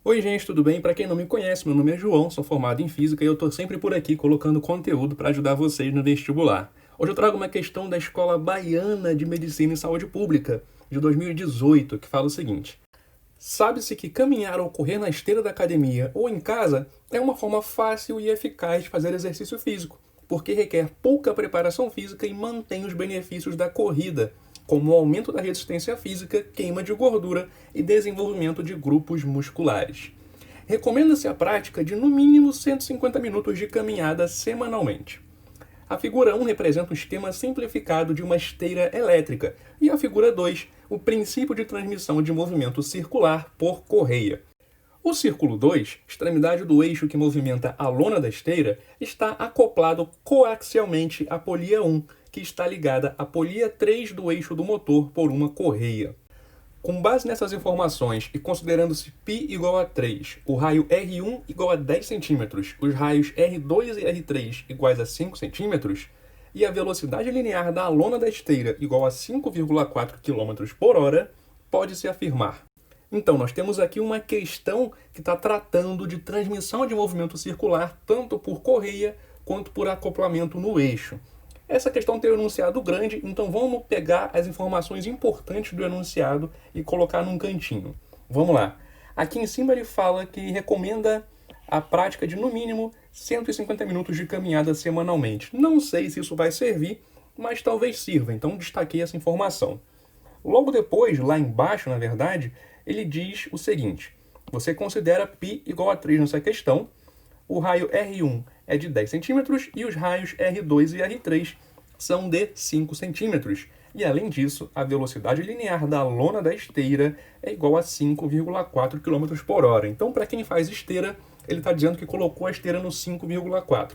Oi gente, tudo bem? Para quem não me conhece, meu nome é João, sou formado em Física e eu estou sempre por aqui colocando conteúdo para ajudar vocês no vestibular. Hoje eu trago uma questão da Escola Baiana de Medicina e Saúde Pública, de 2018, que fala o seguinte. Sabe-se que caminhar ou correr na esteira da academia ou em casa é uma forma fácil e eficaz de fazer exercício físico, porque requer pouca preparação física e mantém os benefícios da corrida, como o aumento da resistência física, queima de gordura e desenvolvimento de grupos musculares. Recomenda-se a prática de no mínimo 150 minutos de caminhada semanalmente. A figura 1 representa um esquema simplificado de uma esteira elétrica e a figura 2, o princípio de transmissão de movimento circular por correia. O círculo 2, extremidade do eixo que movimenta a lona da esteira, está acoplado coaxialmente à polia 1, que está ligada à polia 3 do eixo do motor por uma correia. Com base nessas informações e considerando-se π igual a 3, o raio R1 igual a 10 cm, os raios R2 e R3 iguais a 5 cm, e a velocidade linear da lona da esteira igual a 5,4 km por hora, pode-se afirmar. Então, nós temos aqui uma questão que está tratando de transmissão de movimento circular tanto por correia quanto por acoplamento no eixo. Essa questão tem um enunciado grande, então vamos pegar as informações importantes do enunciado e colocar num cantinho. Vamos lá. Aqui em cima ele fala que recomenda a prática de no mínimo 150 minutos de caminhada semanalmente. Não sei se isso vai servir, mas talvez sirva, então destaquei essa informação. Logo depois, lá embaixo, na verdade, ele diz o seguinte. Você considera π igual a 3 nessa questão. O raio R1 é de 10 centímetros e os raios R2 e R3 são de 5 centímetros. E, além disso, a velocidade linear da lona da esteira é igual a 5,4 km por hora. Então, para quem faz esteira, ele está dizendo que colocou a esteira no 5,4.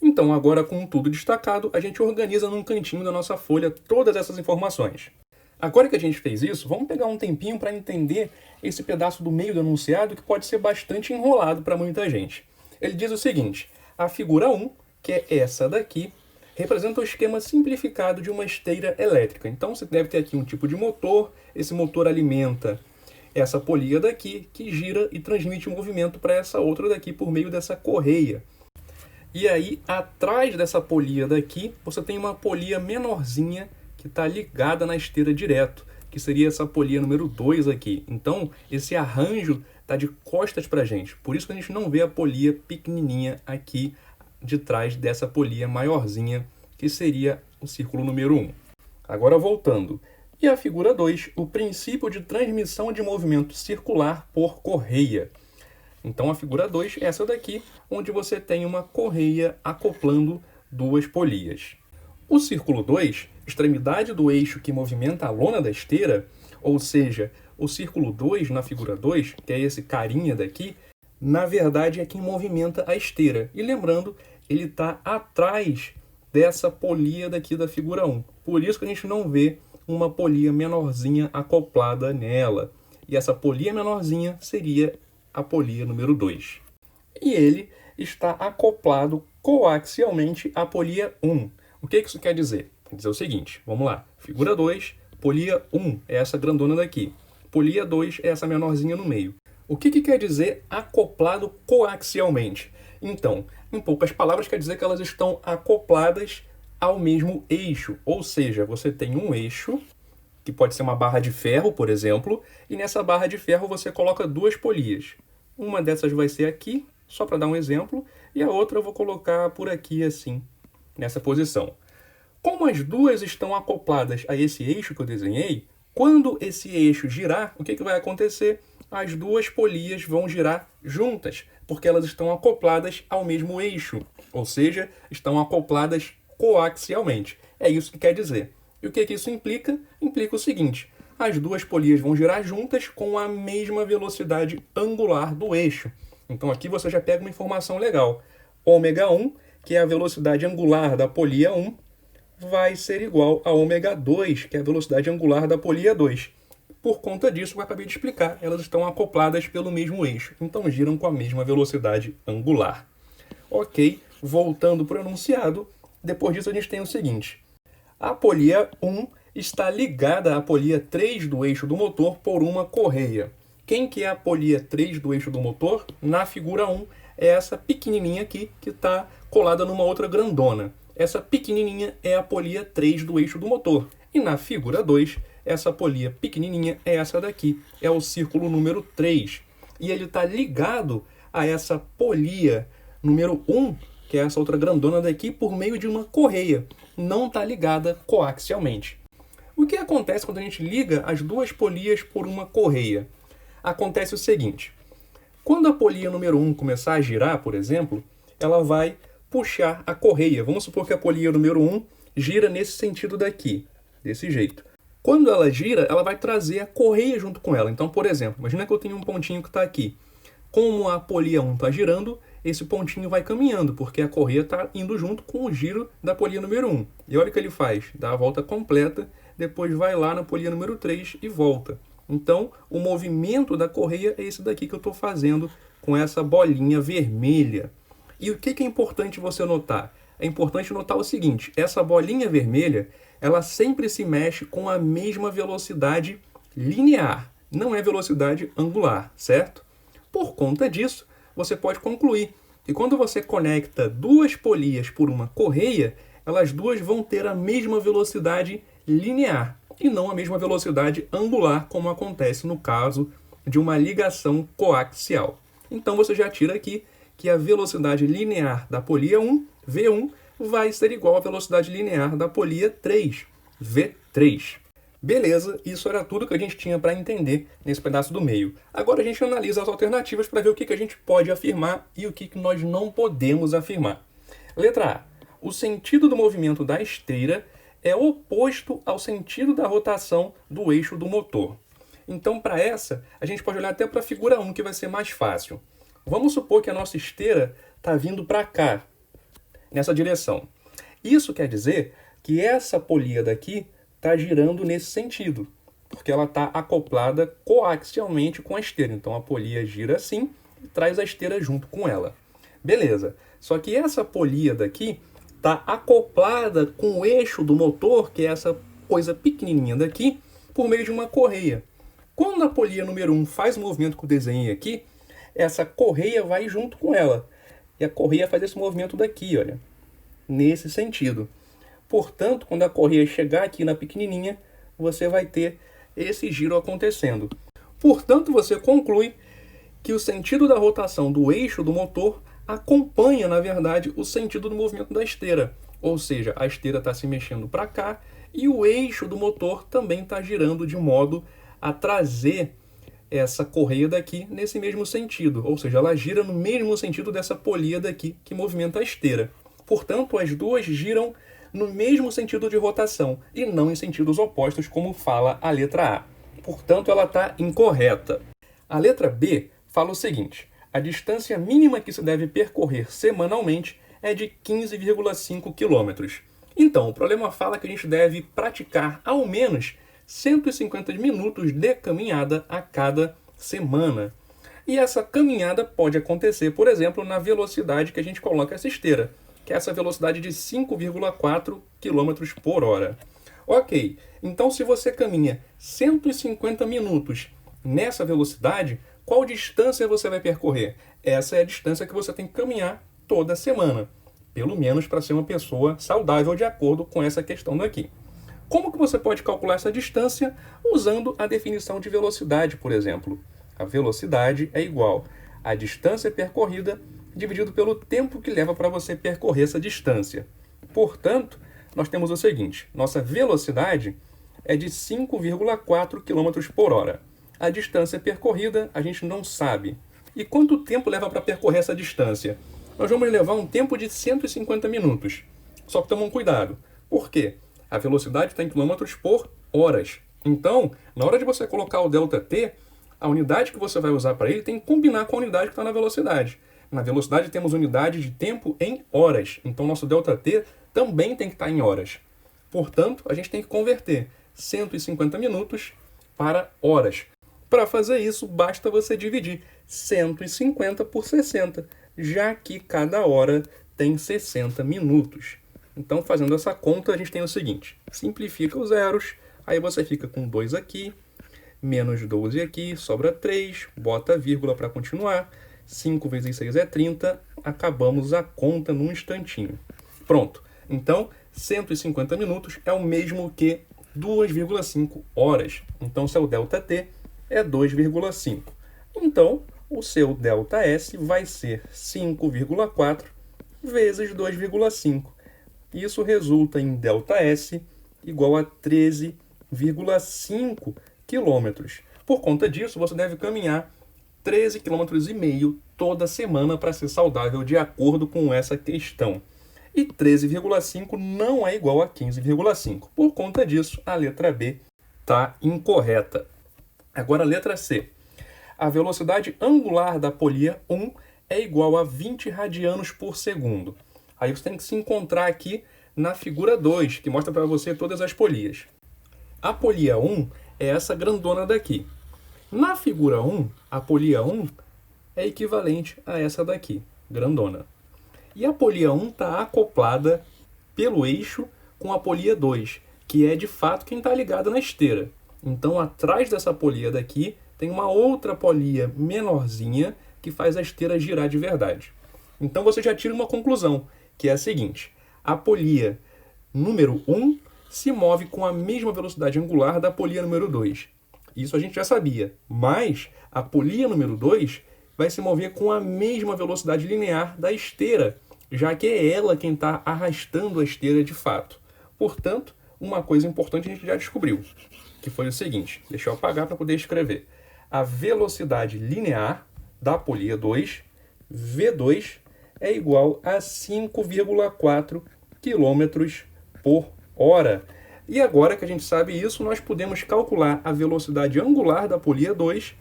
Então, agora com tudo destacado, a gente organiza num cantinho da nossa folha todas essas informações. Agora que a gente fez isso, vamos pegar um tempinho para entender esse pedaço do meio do enunciado que pode ser bastante enrolado para muita gente. Ele diz o seguinte, a figura 1, que é essa daqui, representa o esquema simplificado de uma esteira elétrica. Então você deve ter aqui um tipo de motor, esse motor alimenta essa polia daqui, que gira e transmite o movimento para essa outra daqui por meio dessa correia. E aí, atrás dessa polia daqui, você tem uma polia menorzinha que está ligada na esteira direto, que seria essa polia número 2 aqui. Então, esse arranjo está de costas para a gente. Por isso que a gente não vê a polia pequenininha aqui de trás dessa polia maiorzinha, que seria o círculo número 1. Agora voltando. E a figura 2, o princípio de transmissão de movimento circular por correia. Então a figura 2 é essa daqui, onde você tem uma correia acoplando duas polias. O círculo 2, extremidade do eixo que movimenta a lona da esteira, ou seja, o círculo 2 na figura 2, que é esse carinha daqui, na verdade é quem movimenta a esteira. E lembrando, ele está atrás dessa polia daqui da figura 1. Por isso que a gente não vê uma polia menorzinha acoplada nela. E essa polia menorzinha seria a polia número 2. E ele está acoplado coaxialmente à polia 1. O que isso quer dizer? Quer dizer o seguinte, vamos lá. Figura 2, polia 1 é essa grandona daqui. Polia 2 é essa menorzinha no meio. O que quer dizer acoplado coaxialmente? Então, em poucas palavras, quer dizer que elas estão acopladas ao mesmo eixo. Ou seja, você tem um eixo, que pode ser uma barra de ferro, por exemplo, e nessa barra de ferro você coloca duas polias. Uma dessas vai ser aqui, só para dar um exemplo, e a outra eu vou colocar por aqui, assim, nessa posição. Como as duas estão acopladas a esse eixo que eu desenhei, quando esse eixo girar, o que vai acontecer? As duas polias vão girar juntas, porque elas estão acopladas ao mesmo eixo, ou seja, estão acopladas coaxialmente. É isso que quer dizer. E o que isso implica? Implica o seguinte, as duas polias vão girar juntas com a mesma velocidade angular do eixo. Então aqui você já pega uma informação legal. Ômega 1, que é a velocidade angular da polia 1, vai ser igual a ômega 2, que é a velocidade angular da polia 2. Por conta disso, eu acabei de explicar, elas estão acopladas pelo mesmo eixo, então giram com a mesma velocidade angular. Ok, voltando para o enunciado, depois disso a gente tem o seguinte. A polia 1 está ligada à polia 3 do eixo do motor por uma correia. Quem que é a polia 3 do eixo do motor? Na figura 1 é essa pequenininha aqui que está colada numa outra grandona. Essa pequenininha é a polia 3 do eixo do motor. E na figura 2, essa polia pequenininha é essa daqui, é o círculo número 3. E ele está ligado a essa polia número 1, que é essa outra grandona daqui, por meio de uma correia. Não está ligada coaxialmente. O que acontece quando a gente liga as duas polias por uma correia? Acontece o seguinte: quando a polia número 1 começar a girar, por exemplo, ela vai puxar a correia. Vamos supor que a polia número 1 gira nesse sentido daqui, desse jeito. Quando ela gira, ela vai trazer a correia junto com ela. Então, por exemplo, imagina que eu tenho um pontinho que está aqui. Como a polia 1 está girando, esse pontinho vai caminhando, porque a correia está indo junto com o giro da polia número 1. E olha o que ele faz, dá a volta completa, depois vai lá na polia número 3 e volta. Então, o movimento da correia é esse daqui que eu estou fazendo com essa bolinha vermelha. E o que é importante você notar? É importante notar o seguinte: essa bolinha vermelha, ela sempre se mexe com a mesma velocidade linear, não é velocidade angular, certo? Por conta disso, você pode concluir que quando você conecta duas polias por uma correia, elas duas vão ter a mesma velocidade linear e não a mesma velocidade angular, como acontece no caso de uma ligação coaxial. Então você já tira aqui que a velocidade linear da polia 1, V1, vai ser igual à velocidade linear da polia 3, V3. Beleza, isso era tudo que a gente tinha para entender nesse pedaço do meio. Agora a gente analisa as alternativas para ver o que a gente pode afirmar e o que nós não podemos afirmar. Letra A. O sentido do movimento da esteira é oposto ao sentido da rotação do eixo do motor. Então, para essa, a gente pode olhar até para a figura 1, que vai ser mais fácil. Vamos supor que a nossa esteira está vindo para cá, nessa direção. Isso quer dizer que essa polia daqui está girando nesse sentido, porque ela está acoplada coaxialmente com a esteira. Então, a polia gira assim e traz a esteira junto com ela. Beleza. Só que essa polia daqui está acoplada com o eixo do motor, que é essa coisa pequenininha daqui, por meio de uma correia. Quando a polia número 1 faz o movimento que eu desenhei aqui, essa correia vai junto com ela. E a correia faz esse movimento daqui, olha, nesse sentido. Portanto, quando a correia chegar aqui na pequenininha, você vai ter esse giro acontecendo. Portanto, você conclui que o sentido da rotação do eixo do motor acompanha, na verdade, o sentido do movimento da esteira. Ou seja, a esteira está se mexendo para cá e o eixo do motor também está girando de modo a trazer essa correia daqui nesse mesmo sentido. Ou seja, ela gira no mesmo sentido dessa polia daqui que movimenta a esteira. Portanto, as duas giram no mesmo sentido de rotação e não em sentidos opostos, como fala a letra A. Portanto, ela está incorreta. A letra B fala o seguinte: a distância mínima que se deve percorrer semanalmente é de 15,5 km. Então, o problema fala que a gente deve praticar ao menos 150 minutos de caminhada a cada semana. E essa caminhada pode acontecer, por exemplo, na velocidade que a gente coloca essa esteira, que é essa velocidade de 5,4 km por hora. Ok, então se você caminha 150 minutos nessa velocidade, qual distância você vai percorrer? Essa é a distância que você tem que caminhar toda semana, pelo menos para ser uma pessoa saudável de acordo com essa questão daqui. Como que você pode calcular essa distância? Usando a definição de velocidade, por exemplo. A velocidade é igual à distância percorrida dividido pelo tempo que leva para você percorrer essa distância. Portanto, nós temos o seguinte: nossa velocidade é de 5,4 km por hora. A distância percorrida a gente não sabe. E quanto tempo leva para percorrer essa distância? Nós vamos levar um tempo de 150 minutos. Só que tomem cuidado. Por quê? A velocidade está em quilômetros por horas. Então, na hora de você colocar o ΔT, a unidade que você vai usar para ele tem que combinar com a unidade que está na velocidade. Na velocidade temos unidade de tempo em horas. Então, nosso ΔT também tem que estar em horas. Portanto, a gente tem que converter 150 minutos para horas. Para fazer isso, basta você dividir 150 por 60, já que cada hora tem 60 minutos. Então, fazendo essa conta, a gente tem o seguinte: simplifica os zeros, aí você fica com 2 aqui, menos 12 aqui, sobra 3, bota vírgula para continuar. 5 vezes 6 é 30, acabamos a conta num instantinho. Pronto. Então, 150 minutos é o mesmo que 2,5 horas. Então, seu ΔT é 2,5. Então, o seu ΔS vai ser 5,4 vezes 2,5. Isso resulta em ΔS igual a 13,5 quilômetros. Por conta disso, você deve caminhar 13,5 km toda semana para ser saudável, de acordo com essa questão. E 13,5 não é igual a 15,5. Por conta disso, a letra B está incorreta. Agora a letra C. A velocidade angular da polia 1 é igual a 20 radianos por segundo. Aí você tem que se encontrar aqui na figura 2, que mostra para você todas as polias. A polia 1 é essa grandona daqui. Na figura 1, a polia 1 é equivalente a essa daqui, grandona. E a polia 1 está acoplada pelo eixo com a polia 2, que é de fato quem está ligada na esteira. Então, atrás dessa polia daqui, tem uma outra polia menorzinha que faz a esteira girar de verdade. Então, você já tira uma conclusão, que é a seguinte: a polia número 1 se move com a mesma velocidade angular da polia número 2. Isso a gente já sabia, mas a polia número 2 vai se mover com a mesma velocidade linear da esteira, já que é ela quem está arrastando a esteira de fato. Portanto, uma coisa importante a gente já descobriu, que foi o seguinte: deixa eu apagar para poder escrever. A velocidade linear da polia 2, V2, é igual a 5,4 km por hora. E agora que a gente sabe isso, nós podemos calcular a velocidade angular da polia 2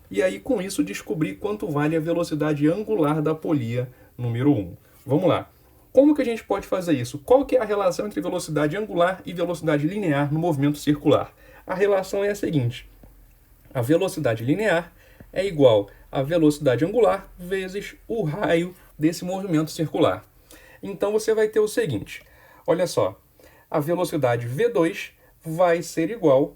e aí com isso descobrir quanto vale a velocidade angular da polia número 1. Vamos lá. Como que a gente pode fazer isso? Qual que é a relação entre velocidade angular e velocidade linear no movimento circular? A relação é a seguinte: a velocidade linear é igual à velocidade angular vezes o raio desse movimento circular. Então você vai ter o seguinte, olha só, a velocidade V2 vai ser igual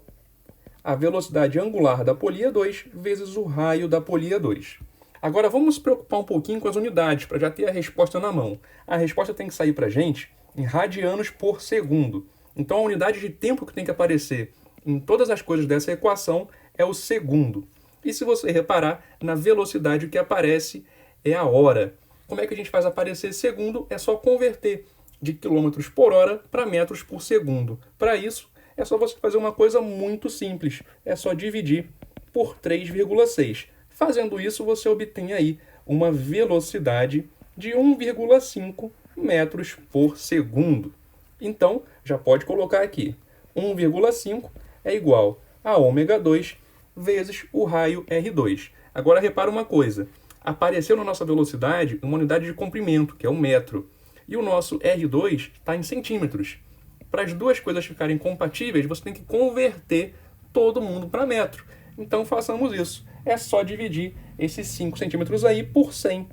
à velocidade angular da polia 2 vezes o raio da polia 2. Agora vamos se preocupar um pouquinho com as unidades, para já ter a resposta na mão. A resposta tem que sair para a gente em radianos por segundo. Então a unidade de tempo que tem que aparecer em todas as coisas dessa equação é o segundo. E se você reparar, na velocidade o que aparece é a hora. Como é que a gente faz aparecer segundo? É só converter de quilômetros por hora para metros por segundo. Para isso, é só você fazer uma coisa muito simples. É só dividir por 3,6. Fazendo isso, você obtém aí uma velocidade de 1,5 metros por segundo. Então, já pode colocar aqui. 1,5 é igual a ômega 2 vezes o raio R2. Agora, repara uma coisa. Apareceu na nossa velocidade uma unidade de comprimento, que é o metro. E o nosso R2 está em centímetros. Para as duas coisas ficarem compatíveis, você tem que converter todo mundo para metro. Então, façamos isso. É só dividir esses 5 centímetros aí por 100.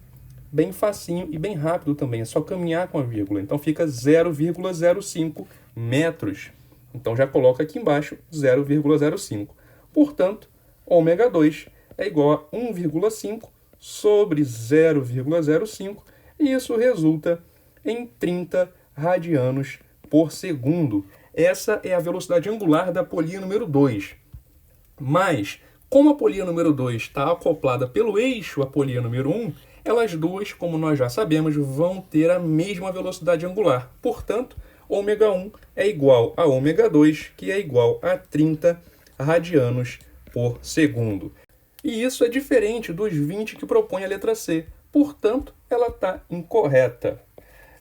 Bem facinho e bem rápido também. É só caminhar com a vírgula. Então, fica 0,05 metros. Então, já coloca aqui embaixo 0,05. Portanto, ômega 2 é igual a 1,5 sobre 0,05. E isso resulta em 30 radianos por segundo. Essa é a velocidade angular da polia número 2. Mas, como a polia número 2 está acoplada pelo eixo à polia número 1, elas duas, como nós já sabemos, vão ter a mesma velocidade angular. Portanto, ômega 1 é igual a ômega 2, que é igual a 30 radianos por segundo. E isso é diferente dos 20 que propõe a letra C. Portanto, ela está incorreta.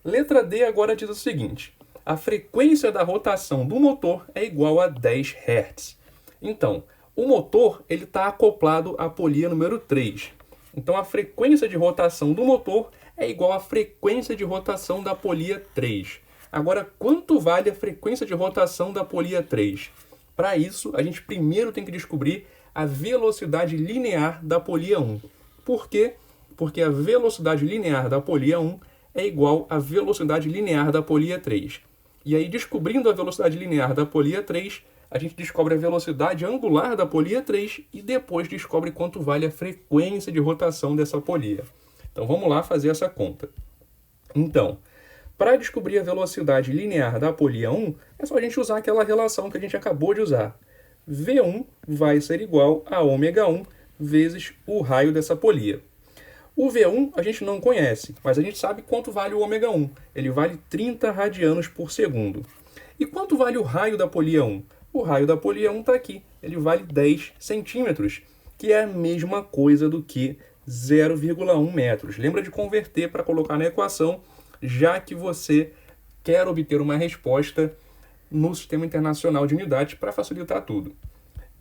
Letra D agora diz o seguinte: a frequência da rotação do motor é igual a 10 Hz. Então, o motor está acoplado à polia número 3. Então, a frequência de rotação do motor é igual à frequência de rotação da polia 3. Agora, quanto vale a frequência de rotação da polia 3? Para isso, a gente primeiro tem que descobrir a velocidade linear da polia 1. Por quê? Porque a velocidade linear da polia 1 é igual à velocidade linear da polia 3. E aí, descobrindo a velocidade linear da polia 3, a gente descobre a velocidade angular da polia 3 e depois descobre quanto vale a frequência de rotação dessa polia. Então vamos lá fazer essa conta. Então, para descobrir a velocidade linear da polia 1, é só a gente usar aquela relação que a gente acabou de usar. V1 vai ser igual a ômega 1 vezes o raio dessa polia. O V1 a gente não conhece, mas a gente sabe quanto vale o ômega 1. Ele vale 30 radianos por segundo. E quanto vale o raio da polia 1? O raio da polia 1 está aqui. Ele vale 10 centímetros, que é a mesma coisa do que 0,1 metros. Lembra de converter para colocar na equação, já que você quer obter uma resposta no Sistema Internacional de Unidades para facilitar tudo.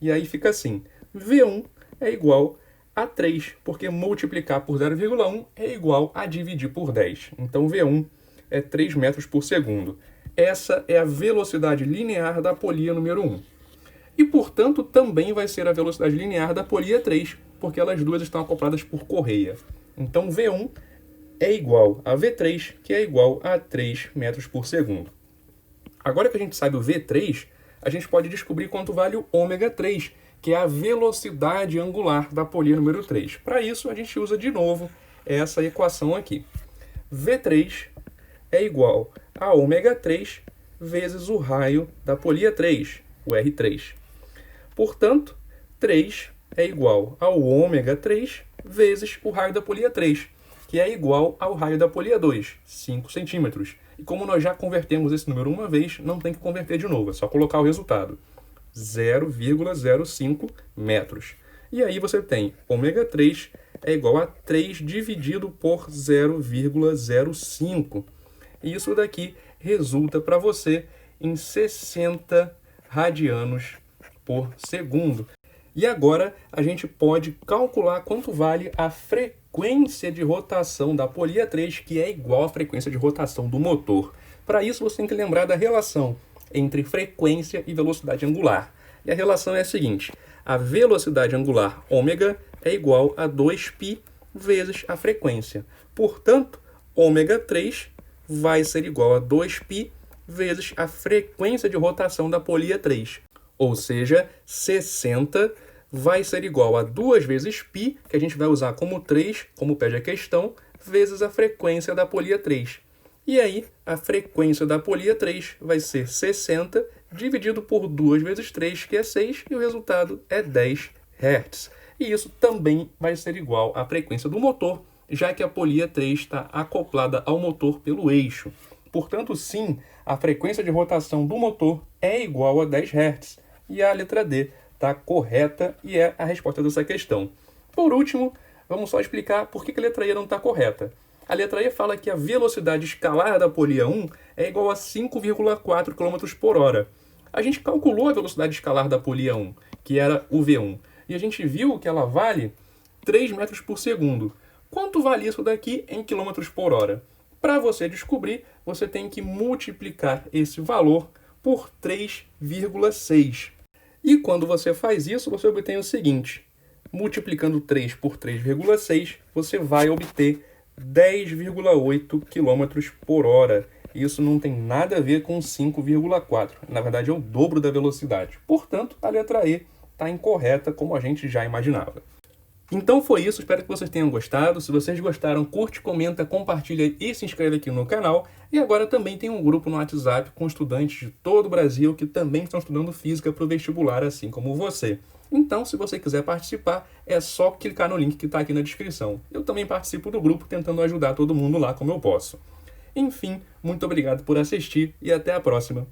E aí fica assim, V1 é igual a 3, porque multiplicar por 0,1 é igual a dividir por 10. Então V1 é 3 metros por segundo. Essa é a velocidade linear da polia número 1. E, portanto, também vai ser a velocidade linear da polia 3, porque elas duas estão acopladas por correia. Então V1 é igual a V3, que é igual a 3 metros por segundo. Agora que a gente sabe o V3, a gente pode descobrir quanto vale o ômega 3, que é a velocidade angular da polia número 3. Para isso, a gente usa de novo essa equação aqui. V3 é igual a ômega 3 vezes o raio da polia 3, o R3. Portanto, 3 é igual ao ômega 3 vezes o raio da polia 3, que é igual ao raio da polia 2, 5 centímetros. E como nós já convertemos esse número uma vez, não tem que converter de novo, é só colocar o resultado. 0,05 metros. E aí você tem ômega 3 é igual a 3 dividido por 0,05. E isso daqui resulta para você em 60 radianos por segundo. E agora a gente pode calcular quanto vale a frequência de rotação da polia 3, que é igual à frequência de rotação do motor. Para isso você tem que lembrar da relação entre frequência e velocidade angular. E a relação é a seguinte, a velocidade angular ômega é igual a 2π vezes a frequência. Portanto, ômega 3 vai ser igual a 2π vezes a frequência de rotação da polia 3. Ou seja, 60 vai ser igual a 2 vezes π, que a gente vai usar como 3, como pede a questão, vezes a frequência da polia 3. E aí, a frequência da polia 3 vai ser 60 dividido por 2 vezes 3, que é 6, e o resultado é 10 Hz. E isso também vai ser igual à frequência do motor, já que a polia 3 está acoplada ao motor pelo eixo. Portanto, sim, a frequência de rotação do motor é igual a 10 Hz. E a letra D está correta e é a resposta dessa questão. Por último, vamos só explicar por que a letra E não está correta. A letra E fala que a velocidade escalar da polia 1 é igual a 5,4 km por hora. A gente calculou a velocidade escalar da polia 1, que era o V1, e a gente viu que ela vale 3 metros por segundo. Quanto vale isso daqui em quilômetros por hora? Para você descobrir, você tem que multiplicar esse valor por 3,6. E quando você faz isso, você obtém o seguinte. Multiplicando 3 por 3,6, você vai obter 10,8 km por hora. Isso não tem nada a ver com 5,4. Na verdade, é o dobro da velocidade. Portanto, a letra E está incorreta, como a gente já imaginava. Então foi isso, espero que vocês tenham gostado. Se vocês gostaram, curte, comenta, compartilha e se inscreve aqui no canal. E agora também tem um grupo no WhatsApp com estudantes de todo o Brasil que também estão estudando física para o vestibular, assim como você. Então, se você quiser participar, é só clicar no link que está aqui na descrição. Eu também participo do grupo tentando ajudar todo mundo lá como eu posso. Enfim, muito obrigado por assistir e até a próxima.